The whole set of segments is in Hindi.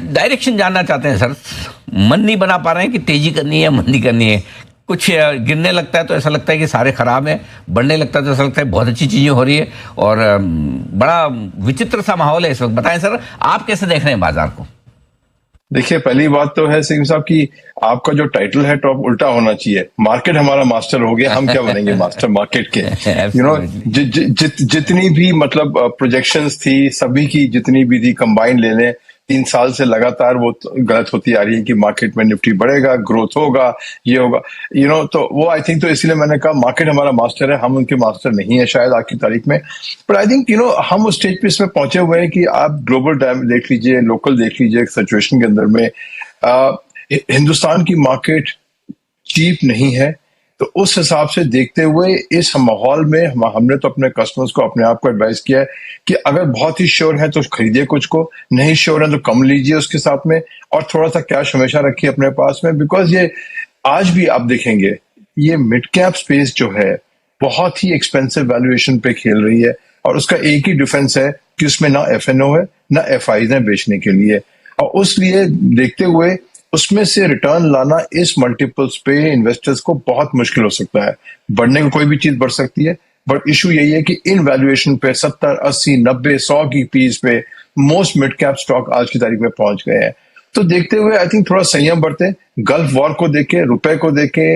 डायरेक्शन जानना चाहते हैं सर। मन नहीं बना पा रहे हैं कि तेजी करनी है मंदी करनी है। कुछ गिरने लगता है तो ऐसा लगता है कि सारे खराब हैं, बढ़ने लगता है तो ऐसा लगता है बहुत अच्छी चीजें हो रही है, और बड़ा विचित्र सा माहौल है इस वक्त। बताएं सर, आप कैसे देख रहे हैं बाजार को? देखिए, पहली बात तो है सिंह साहब की आपका जो टाइटल है टॉप उल्टा होना चाहिए। मार्केट हमारा मास्टर हो गया, हम क्या बनेंगे मास्टर मार्केट के? जितनी भी मतलब प्रोजेक्शंस थी, सभी की जितनी भी थी कंबाइन ले लें, 3 साल से लगातार वो गलत होती आ रही है कि मार्केट में निफ्टी बढ़ेगा, ग्रोथ होगा, ये होगा, तो वो आई थिंक, तो इसलिए मैंने कहा मार्केट हमारा मास्टर है, हम उनके मास्टर नहीं है शायद आज की तारीख में। बट आई थिंक हम उस स्टेज पे इसमें पहुंचे हुए हैं कि आप ग्लोबल टाइम देख लीजिए, लोकल देख लीजिए, सिचुएशन के अंदर में हिंदुस्तान की मार्केट चीप नहीं है। तो उस हिसाब से देखते हुए इस माहौल में हमने तो अपने कस्टमर्स को, अपने आप को एडवाइस किया है कि अगर बहुत ही श्योर है तो खरीदिए कुछ को, नहीं श्योर है तो कम लीजिए उसके साथ में, और थोड़ा सा कैश हमेशा रखिए अपने पास में। बिकॉज ये आज भी आप देखेंगे ये मिड कैप स्पेस जो है बहुत ही एक्सपेंसिव वैल्यूएशन पे खेल रही है, और उसका एक ही डिफेंस है कि उसमें ना एफएनओ है ना एफआईज है बेचने के लिए, और उसलिए देखते हुए उसमें से रिटर्न लाना इस मल्टीपल्स पे इन्वेस्टर्स को बहुत मुश्किल हो सकता है। बढ़ने को कोई भी चीज बढ़ सकती है, बट इशू यही है कि इन वैल्यूएशन पे 70, 80, 90, 100 की पीस पे मोस्ट मिड कैप स्टॉक आज की तारीख में पहुंच गए हैं। तो देखते हुए आई थिंक थोड़ा संयम बरते, गल्फ वॉर को देखे, रुपए को देखे,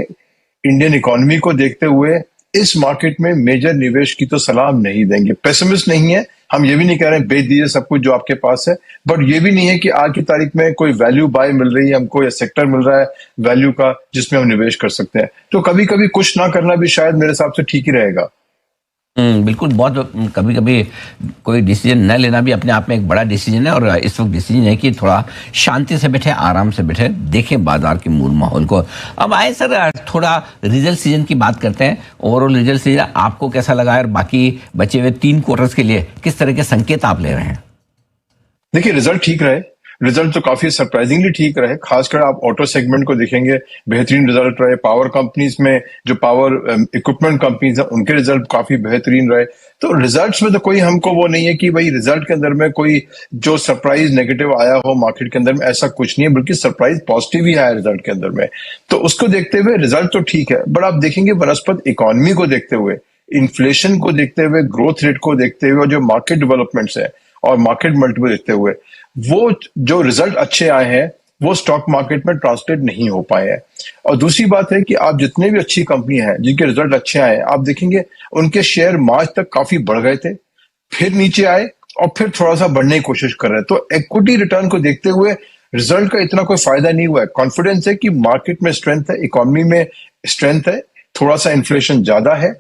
इंडियन इकोनॉमी को देखते हुए इस मार्केट में मेजर निवेश की तो सलाह नहीं देंगे। पेसिमिस्ट नहीं है, हम ये भी नहीं कह रहे हैं बेच दीजिए सब कुछ जो आपके पास है, बट ये भी नहीं है कि आज की तारीख में कोई वैल्यू बाय मिल रही है हमको, या सेक्टर मिल रहा है वैल्यू का जिसमें हम निवेश कर सकते हैं। तो कभी कभी कुछ ना करना भी शायद मेरे हिसाब से ठीक ही रहेगा। बिल्कुल। बहुत कभी कभी कोई डिसीजन न लेना भी अपने आप में एक बड़ा डिसीजन है, और इस वक्त डिसीजन है कि थोड़ा शांति से बैठे, आराम से बैठे, देखें बाजार के मूल माहौल को। अब आए सर, थोड़ा रिजल्ट सीजन की बात करते हैं। ओवरऑल रिजल्ट सीजन आपको कैसा लगा है, और बाकी बचे हुए 3 क्वार्टर्स के लिए किस तरह के संकेत आप ले रहे हैं? देखिए, रिजल्ट ठीक रहे, रिजल्ट तो काफी सरप्राइजिंगली ठीक रहे। खासकर आप ऑटो सेगमेंट को देखेंगे, बेहतरीन रिजल्ट रहे। पावर कंपनीज में जो पावर इक्विपमेंट कंपनीज है उनके रिजल्ट काफी बेहतरीन रहे। तो रिजल्ट्स में तो कोई हमको वो नहीं है कि भाई रिजल्ट के अंदर में कोई जो सरप्राइज नेगेटिव आया हो मार्केट के अंदर में, ऐसा कुछ नहीं है, बल्कि सरप्राइज पॉजिटिव ही आया रिजल्ट के अंदर में। तो उसको देखते हुए रिजल्ट तो ठीक है, बट आप देखेंगे वनस्पत इकोनॉमी को देखते हुए, इन्फ्लेशन को देखते हुए, ग्रोथ रेट को देखते हुए, जो मार्केट डेवलपमेंट्स है और मार्केट मल्टीपल देखते हुए, वो जो रिजल्ट अच्छे आए हैं वो स्टॉक मार्केट में ट्रांसलेट नहीं हो पाए हैं। और दूसरी बात है कि आप जितने भी अच्छी कंपनी हैं जिनके रिजल्ट अच्छे आए, आप देखेंगे उनके शेयर मार्च तक काफी बढ़ गए थे, फिर नीचे आए और फिर थोड़ा सा बढ़ने की कोशिश कर रहे हैं। तो इक्विटी रिटर्न को देखते हुए रिजल्ट का इतना कोई फायदा नहीं हुआ है। कॉन्फिडेंस है कि मार्केट में स्ट्रेंथ है, इकोनॉमी में स्ट्रेंथ है, थोड़ा सा इन्फ्लेशन ज्यादा है,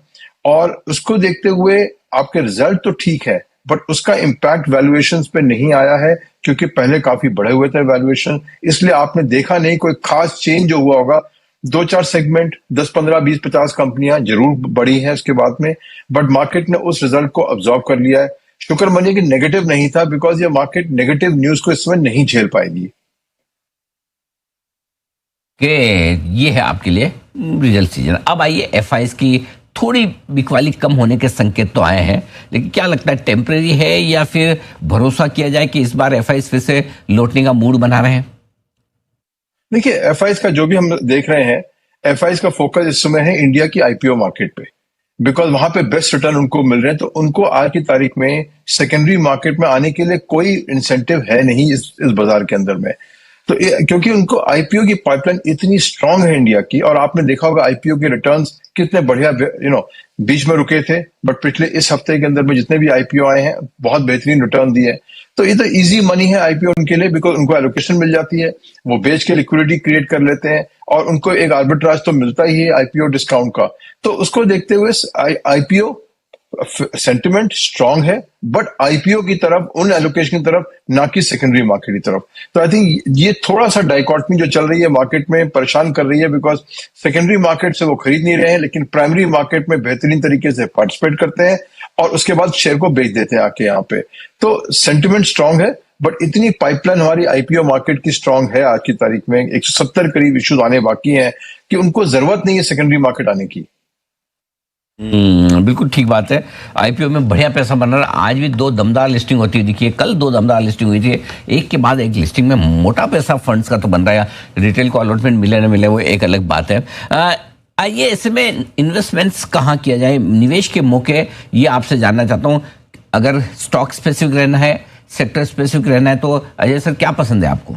और उसको देखते हुए आपके रिजल्ट तो ठीक है, बट उसका इम्पैक्ट वैल्यूएशंस पे नहीं आया है, क्योंकि पहले काफी बढ़े हुए थे वैल्यूएशन, इसलिए आपने देखा नहीं कोई खास चेंज जो हुआ होगा। 2-4 सेगमेंट, 10, 15, 20, 50 कंपनियां जरूर बढ़ी हैं उसके बाद में, बट मार्केट ने उस रिजल्ट को ऑब्जॉर्व कर लिया है। शुक्र मानिए कि नेगेटिव नहीं था, बिकॉज ये मार्केट नेगेटिव न्यूज को इस समय नहीं झेल पाएगी। ये है आपके लिए रिजल्ट सीजन। अब आइए एफआईज की थोड़ी बिकवाली कम होने के संकेत तो आए हैं, लेकिन क्या लगता है टेम्परेरी है, या फिर भरोसा किया जाए कि इस बार एफआईज फिर से लौटने का मूड बना रहे हैं? देखिए, एफआईज का जो भी हम देख रहे हैं, एफआईज का फोकस इस समय है इंडिया की आईपीओ मार्केट पे, बिकॉज वहां पे बेस्ट रिटर्न उनको मिल रहे हैं। तो उनको आज की तारीख में सेकेंडरी मार्केट में आने के लिए कोई इंसेंटिव है नहीं इस बाजार के अंदर में। तो क्योंकि उनको आईपीओ की पाइपलाइन इतनी स्ट्रांग है इंडिया की, और आपने देखा होगा आईपीओ के रिटर्न्स कितने बढ़िया बीच में रुके थे, बट पिछले इस हफ्ते के अंदर में जितने भी आईपीओ आए हैं बहुत बेहतरीन रिटर्न दिए। तो ये तो इजी मनी है आईपीओ उनके लिए, बिकॉज उनको एलोकेशन मिल जाती है, वो बेच के लिक्विडिटी क्रिएट कर लेते हैं, और उनको एक आर्बिट्राज तो मिलता ही है आईपीओ डिस्काउंट का। तो उसको देखते हुए आईपीओ सेंटिमेंट स्ट्रांग है, बट आईपीओ की तरफ, उन एलोकेशन की तरफ, ना कि सेकेंडरी मार्केट की तरफ। तो आई थिंक ये थोड़ा सा डाइकॉटमी जो चल रही है मार्केट में परेशान कर रही है, बिकॉज सेकेंडरी मार्केट से वो खरीद नहीं रहे हैं, लेकिन प्राइमरी मार्केट में बेहतरीन तरीके से पार्टिसिपेट करते हैं, और उसके बाद शेयर को बेच देते हैं आके यहाँ पे। तो सेंटिमेंट स्ट्रांग है, बट इतनी पाइपलाइन हमारी आईपीओ मार्केट की स्ट्रांग है आज की तारीख में, 170 करीब इश्यूज आने बाकी हैं, कि उनको जरूरत नहीं है सेकेंडरी मार्केट आने की। बिल्कुल ठीक बात है। आईपीओ में बढ़िया पैसा बन रहा है। आज भी दो दमदार लिस्टिंग होती है, देखिए कल दो दमदार लिस्टिंग हुई थी, एक के बाद एक लिस्टिंग में मोटा पैसा फंड्स का तो बन रहा है। रिटेल को अलॉटमेंट मिले ना मिले वो एक अलग बात है। आइए इसमें इन्वेस्टमेंट्स कहाँ किया जाए, निवेश के मौके, ये आपसे जानना चाहता हूँ। अगर स्टॉक स्पेसिफिक रहना है, सेक्टर स्पेसिफिक रहना है, तो अजय सर क्या पसंद है आपको?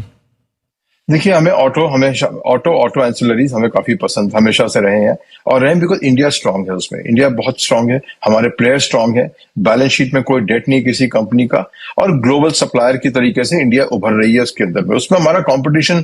देखिए, हमें ऑटो एंसिलरीज हमें काफी पसंद हमेशा से रहे हैं, और रहे बिकॉज इंडिया स्ट्रांग है, उसमें इंडिया बहुत स्ट्रांग है, हमारे प्लेयर स्ट्रांग है, बैलेंस शीट में कोई डेट नहीं किसी कंपनी का, और ग्लोबल सप्लायर की तरीके से इंडिया उभर रही है उसके अंदर में। उसमें हमारा कंपटीशन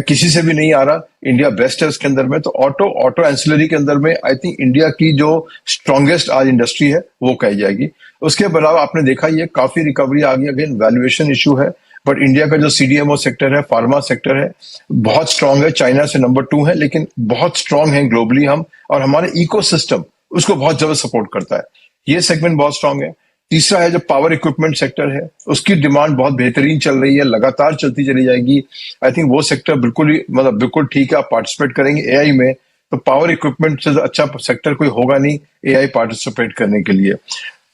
किसी से भी नहीं आ रहा, इंडिया बेस्ट है उसके अंदर में। तो ऑटो एंसिलरी के अंदर में आई थिंक इंडिया की जो स्ट्रांगेस्ट आज इंडस्ट्री है वो कही जाएगी। उसके अलावा आपने देखा ये काफी रिकवरी आ गई, अगेन वैल्यूएशन इशू है, बट इंडिया का जो सीडीएमओ सेक्टर है, फार्मा सेक्टर है, बहुत स्ट्रांग है। चाइना से नंबर 2 है, लेकिन बहुत स्ट्रांग है ग्लोबली हम, और हमारे इकोसिस्टम उसको बहुत ज्यादा सपोर्ट करता है। ये सेगमेंट बहुत स्ट्रांग है। तीसरा है जो पावर इक्विपमेंट सेक्टर है, उसकी डिमांड बहुत बेहतरीन चल रही है, लगातार चलती चली जाएगी। आई थिंक वो सेक्टर बिल्कुल ही मतलब बिल्कुल ठीक है। आप पार्टिसिपेट करेंगे एआई में, तो पावर इक्विपमेंट से अच्छा सेक्टर कोई होगा नहीं एआई पार्टिसिपेट करने के लिए।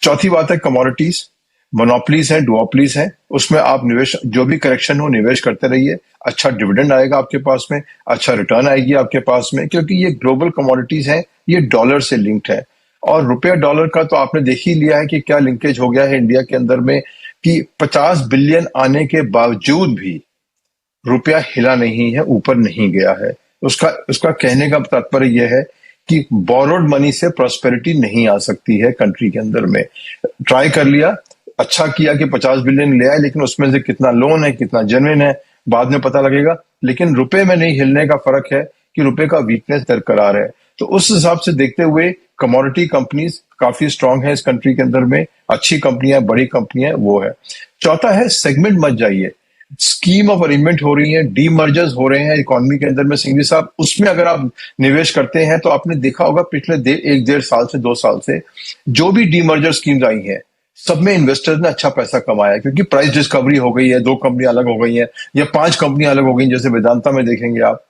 चौथी बात है कमोडिटीज, मोनोपलीज है, डुओपलीज है, उसमें आप निवेश, जो भी करेक्शन हो निवेश करते रहिए, अच्छा डिविडेंड आएगा आपके पास में, अच्छा रिटर्न आएगी आपके पास में, क्योंकि ये ग्लोबल कमोडिटीज हैं, ये डॉलर से लिंक्ड है। और रुपया डॉलर का तो आपने देख ही लिया है कि क्या लिंकेज हो गया है इंडिया के अंदर में, कि 50 बिलियन आने के बावजूद भी रुपया हिला नहीं है, ऊपर नहीं गया है। उसका उसका कहने का तात्पर्य यह है कि बोरोड मनी से प्रॉस्पेरिटी नहीं आ सकती है कंट्री के अंदर में। ट्राई कर लिया, अच्छा किया कि 50 बिलियन ले आए, लेकिन उसमें से कितना लोन है, कितना जेन्युइन है, बाद में पता लगेगा। लेकिन रुपए में नहीं हिलने का फर्क है कि रुपए का वीकनेस बरकरार है। तो उस हिसाब से देखते हुए कमोडिटी कंपनीज काफी स्ट्रांग है इस कंट्री के अंदर में, अच्छी कंपनियां, बड़ी कंपनियां वो है। चौथा है सेगमेंट मत जाइए, स्कीम ऑफ अरेंजमेंट हो रही है, डीमर्जर्स हो रहे हैं इकोनॉमी के अंदर में सिंघवी साहब, उसमें अगर आप निवेश करते हैं तो आपने देखा होगा पिछले 1 डेढ़ साल से 2 साल से जो भी डीमर्जर स्कीम्स आई हैं, सब में इन्वेस्टर्स ने अच्छा पैसा कमाया, क्योंकि प्राइस डिस्कवरी हो गई है, 2 कंपनियां अलग हो गई हैं या 5 कंपनियां अलग हो गई, जैसे वेदांता में देखेंगे आप,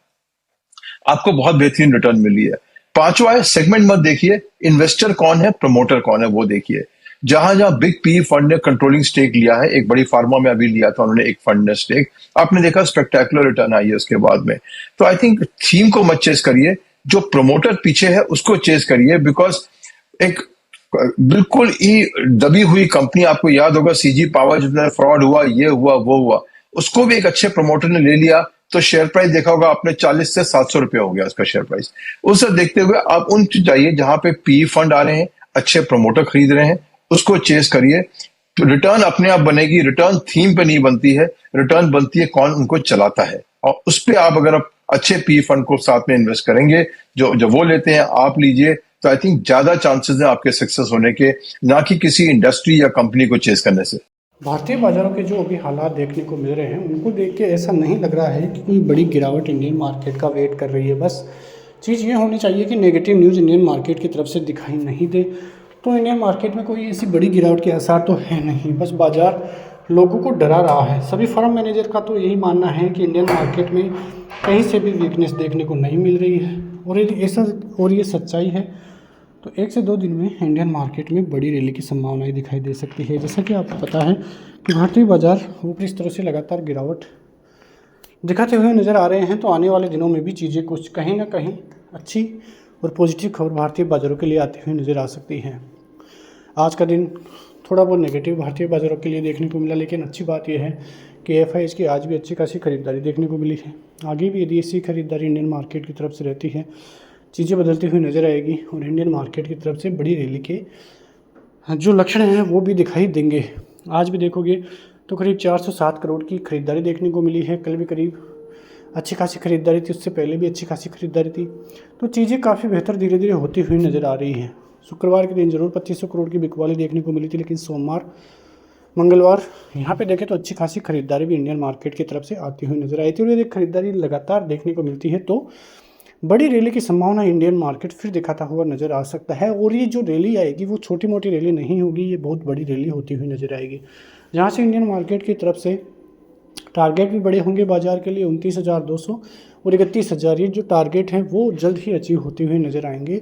आपको बहुत बेहतरीन रिटर्न मिली है। पांचवा है सेगमेंट मत देखिए, इन्वेस्टर कौन है, प्रमोटर कौन है वो देखिए। जहां जहां बिग पी फंड ने कंट्रोलिंग स्टेक लिया है, एक बड़ी फार्मा में अभी लिया था उन्होंने एक फंड ने स्टेक, आपने देखा स्पेक्टेकुलर रिटर्न आई है उसके बाद में। तो आई थिंक थीम को मत चेस करिए, जो प्रमोटर पीछे है उसको चेस करिए, बिकॉज एक बिल्कुल ही दबी हुई कंपनी, आपको याद होगा सीजी पावर जितना फ्रॉड हुआ, ये हुआ वो हुआ, उसको भी एक अच्छे प्रमोटर ने ले लिया, तो शेयर प्राइस देखा होगा आपने 40 से 700 रुपया हो गया उसका शेयर प्राइस। उसे देखते हुए आप उन जाइए जहां पे पी फंड आ रहे हैं, अच्छे प्रमोटर खरीद रहे हैं, उसको चेस करिए। रिटर्न अपने आप बनेगी, रिटर्न थीम पे नहीं बनती है, रिटर्न बनती है कौन उनको चलाता है, और उस पे आप अगर आप अच्छे पी फंड को साथ में इन्वेस्ट करेंगे, जो जो वो लेते हैं आप लीजिए, तो आई थिंक ज्यादा चांसेस है आपके सक्सेस होने के, ना कि किसी इंडस्ट्री या कंपनी को चेस करने से। भारतीय बाजारों के जो अभी हालात देखने को मिल रहे हैं, उनको देख के ऐसा नहीं लग रहा है कि कोई बड़ी गिरावट इंडियन मार्केट का वेट कर रही है। बस चीज़ ये होनी चाहिए कि नेगेटिव न्यूज़ इंडियन मार्केट की तरफ से दिखाई नहीं दे, तो इंडियन मार्केट में कोई ऐसी बड़ी गिरावट के आसार तो है नहीं। बस बाजार लोगों को डरा रहा है। सभी फर्म मैनेजर का तो यही मानना है कि इंडियन मार्केट में कहीं से भी वीकनेस देखने को नहीं मिल रही है, और ये सच्चाई है। तो 1 से 2 दिन में इंडियन मार्केट में बड़ी रैली की संभावनाएं दिखाई दे सकती है। जैसा कि आपको पता है कि भारतीय बाजार ऊपरी स्तरों से लगातार गिरावट दिखाते हुए नज़र आ रहे हैं, तो आने वाले दिनों में भी चीज़ें कुछ कहीं ना कहीं अच्छी और पॉजिटिव खबर भारतीय बाजारों के लिए आती हुई नज़र आ सकती है। आज का दिन थोड़ा बहुत नेगेटिव भारतीय बाजारों के लिए देखने को मिला, लेकिन अच्छी बात यह है कि एफआईएस की आज भी अच्छी खासी खरीदारी देखने को मिली है। आगे भी यदि ऐसी खरीदारी इंडियन मार्केट की तरफ से रहती है, चीज़ें बदलती हुई नज़र आएगी और इंडियन मार्केट की तरफ से बड़ी रैली के जो लक्षण हैं वो भी दिखाई देंगे। आज भी देखोगे तो करीब 407 करोड़ की खरीदारी देखने को मिली है। कल भी करीब अच्छी खासी खरीदारी थी, उससे पहले भी अच्छी खासी खरीदारी थी। तो चीज़ें काफ़ी बेहतर धीरे धीरे होती हुई नज़र आ रही हैं। शुक्रवार के दिन ज़रूर 2500 करोड़ की बिकवाली देखने को मिली थी, लेकिन सोमवार मंगलवार यहाँ पे देखें तो अच्छी खासी खरीदारी भी इंडियन मार्केट की तरफ से आती हुई नज़र आई थी। और यदि खरीदारी लगातार देखने को मिलती है तो बड़ी रैली की संभावना इंडियन मार्केट फिर दिखाता हुआ नज़र आ सकता है। और ये जो रैली आएगी वो छोटी मोटी रैली नहीं होगी, ये बहुत बड़ी रैली होती हुई नज़र आएगी, जहाँ से इंडियन मार्केट की तरफ से टारगेट भी बड़े होंगे बाजार के लिए। 29,200 और 31,000 ये जो टारगेट हैं वो जल्द ही अचीव होते हुए नज़र आएंगे।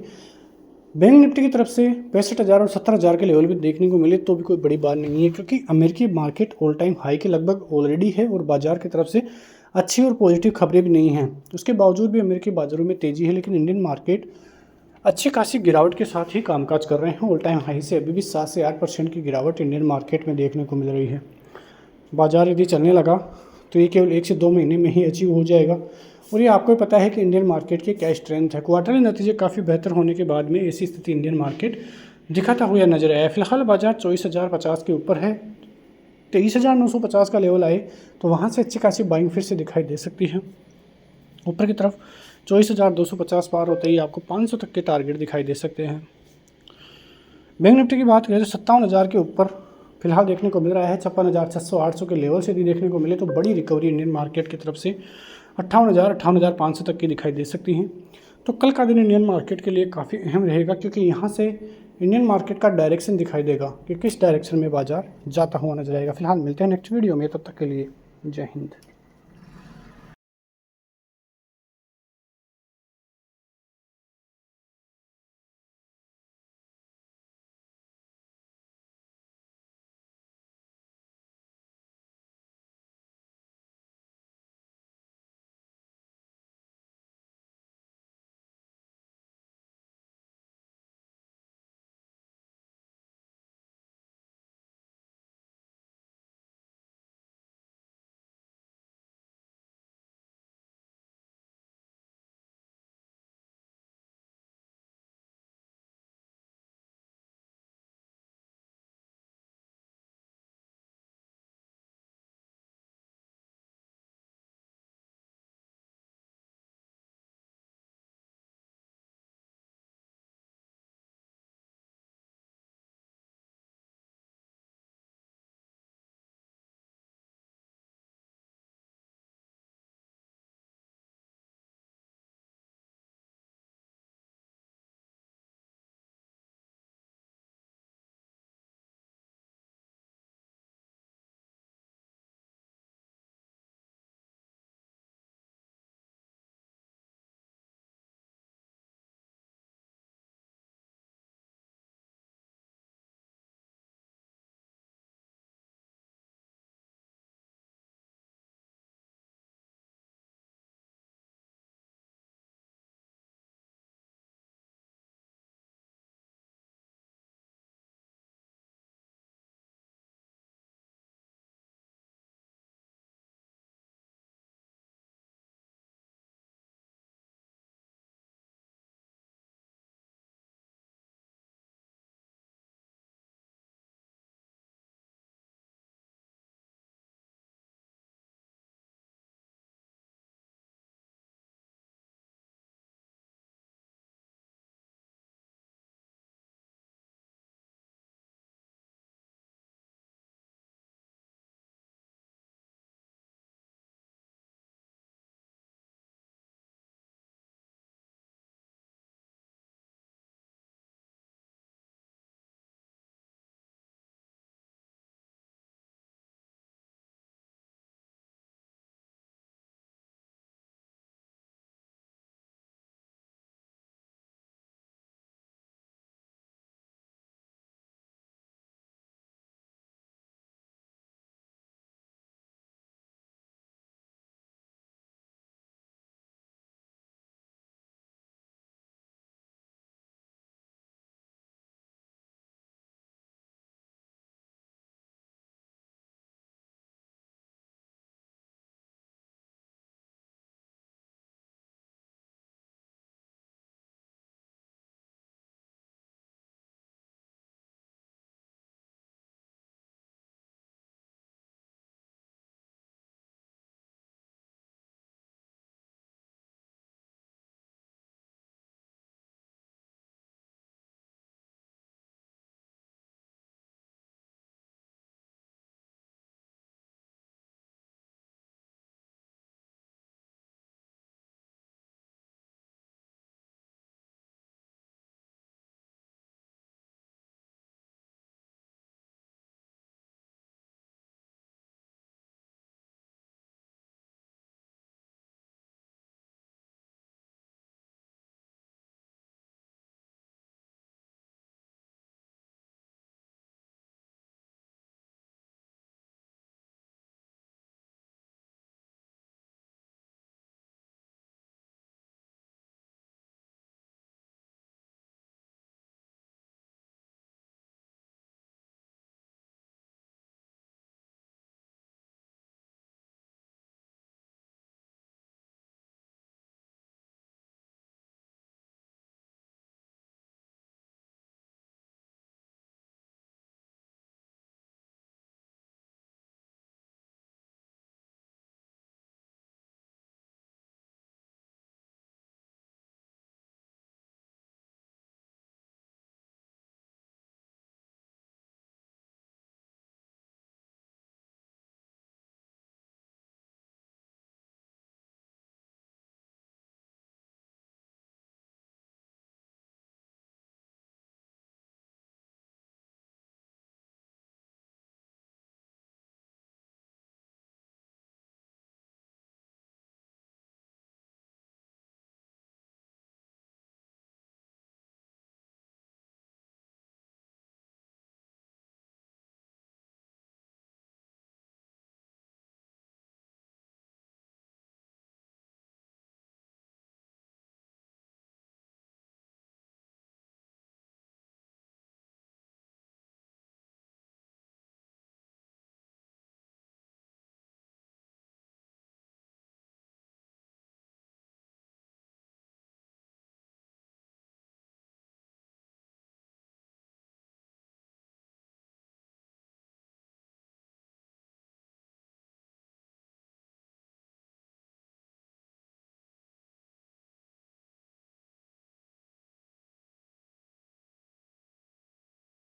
बैंक निफ्टी की तरफ से 65,000 और 70,000 के लेवल भी देखने को मिले तो भी कोई बड़ी बात नहीं है, क्योंकि अमेरिकी मार्केट ऑल टाइम हाई के लगभग ऑलरेडी है और बाजार की तरफ से अच्छी और पॉजिटिव खबरें भी नहीं हैं। उसके बावजूद भी अमेरिकी बाजारों में तेज़ी है, लेकिन इंडियन मार्केट अच्छी खासी गिरावट के साथ ही कामकाज कर रहे हैं। ऑल टाइम हाई से अभी भी 7 से 8% की गिरावट इंडियन मार्केट में देखने को मिल रही है। बाजार यदि चलने लगा तो ये केवल 1 से 2 महीने में ही अचीव हो जाएगा। और ये आपको पता है कि इंडियन मार्केट की क्या स्ट्रेंथ है। क्वार्टरली नतीजे काफ़ी बेहतर होने के बाद में ऐसी स्थिति इंडियन मार्केट दिखाता हुआ नजर आया। फिलहाल बाजार 24,050 के ऊपर है। 23,950 का लेवल आए तो वहाँ से अच्छी खासी बाइंग फिर से दिखाई दे सकती है। ऊपर की तरफ 24,250 पार होते ही आपको 500 तक के टारगेट दिखाई दे सकते हैं। बैंक निफ्टी की बात करें तो 57,000 के ऊपर फिलहाल देखने को मिल रहा है। 56,600 800 के लेवल से यदि देखने को मिले तो बड़ी रिकवरी इंडियन मार्केट की तरफ से 58,000 58,500 तक की दिखाई दे सकती हैं। तो कल का दिन इंडियन मार्केट के लिए काफ़ी अहम रहेगा, क्योंकि यहाँ से इंडियन मार्केट का डायरेक्शन दिखाई देगा कि किस डायरेक्शन में बाजार जाता हुआ नजर आएगा। फिलहाल मिलते हैं नेक्स्ट वीडियो में, तब तक के लिए जय हिंद।